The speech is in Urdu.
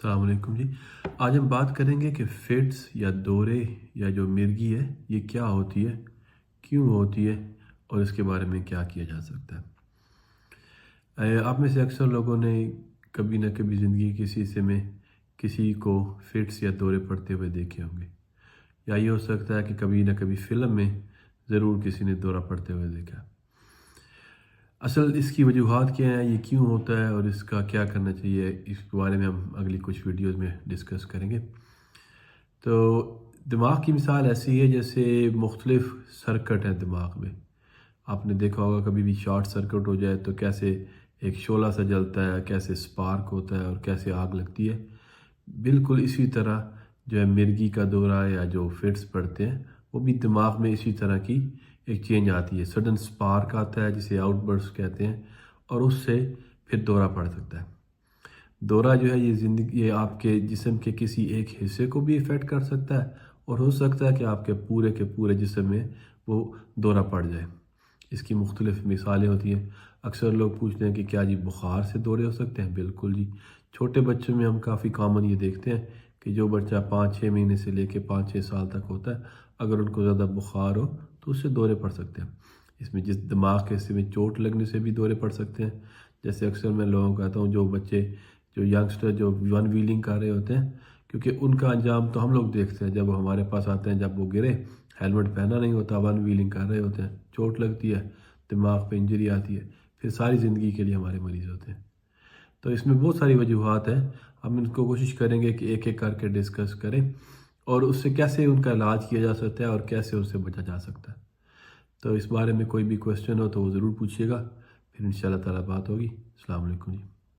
السلام علیکم جی. آج ہم بات کریں گے کہ فٹس یا دورے یا جو مرگی ہے یہ کیا ہوتی ہے, کیوں ہوتی ہے اور اس کے بارے میں کیا کیا جا سکتا ہے. آپ میں سے اکثر لوگوں نے کبھی نہ کبھی زندگی کے کسی حصے میں کسی کو فٹس یا دورے پڑتے ہوئے دیکھے ہوں گے, یا یہ ہو سکتا ہے کہ کبھی نہ کبھی فلم میں ضرور کسی نے دورہ پڑتے ہوئے دیکھا. اصل اس کی وجوہات کیا ہیں, یہ کیوں ہوتا ہے اور اس کا کیا کرنا چاہیے, اس کے بارے میں ہم اگلی کچھ ویڈیوز میں ڈسکس کریں گے. تو دماغ کی مثال ایسی ہے جیسے مختلف سرکٹ ہیں دماغ میں. آپ نے دیکھا ہوگا کبھی بھی شارٹ سرکٹ ہو جائے تو کیسے ایک شعلہ سا جلتا ہے, کیسے سپارک ہوتا ہے اور کیسے آگ لگتی ہے. بالکل اسی طرح جو ہے مرگی کا دورہ یا جو فٹس پڑتے ہیں وہ بھی دماغ میں اسی طرح کی ایک چینج آتی ہے. سڈن سپارک آتا ہے جسے آؤٹ برسٹ کہتے ہیں, اور اس سے پھر دورہ پڑ سکتا ہے. دورہ جو ہے یہ آپ کے جسم کے کسی ایک حصے کو بھی افیکٹ کر سکتا ہے, اور ہو سکتا ہے کہ آپ کے پورے جسم میں وہ دورہ پڑ جائے. اس کی مختلف مثالیں ہوتی ہیں. اکثر لوگ پوچھتے ہیں کہ کیا جی بخار سے دورے ہو سکتے ہیں؟ بالکل جی. چھوٹے بچوں میں ہم کافی کامن یہ دیکھتے ہیں کہ جو بچہ 5-6 مہینے سے لے کے 5-6 سال تک ہوتا ہے, اگر ان کو زیادہ بخار ہو تو اس سے دورے پڑ سکتے ہیں. اس میں جس دماغ کے حصے میں چوٹ لگنے سے بھی دورے پڑ سکتے ہیں. جیسے اکثر میں لوگوں کو کہتا ہوں جو بچے جو ینگسٹر جو ون ویلنگ کر رہے ہوتے ہیں, کیونکہ ان کا انجام تو ہم لوگ دیکھتے ہیں جب وہ ہمارے پاس آتے ہیں, جب وہ گرے ہیلمٹ پہنا نہیں ہوتا, ون ویلنگ کر رہے ہوتے ہیں, چوٹ لگتی ہے, دماغ پہ انجری آتی ہے, پھر ساری زندگی کے لیے ہمارے مریض ہوتے ہیں. تو اس میں بہت ساری وجوہات ہیں. ہم ان کو کوشش کریں گے کہ ایک ایک کر کے ڈسکس کریں اور اس سے کیسے ان کا علاج کیا جا سکتا ہے اور کیسے ان سے بچا جا سکتا ہے. تو اس بارے میں کوئی بھی کویسچن ہو تو وہ ضرور پوچھیے گا, پھر انشاءاللہ تعالیٰ بات ہوگی. السلام علیکم جی.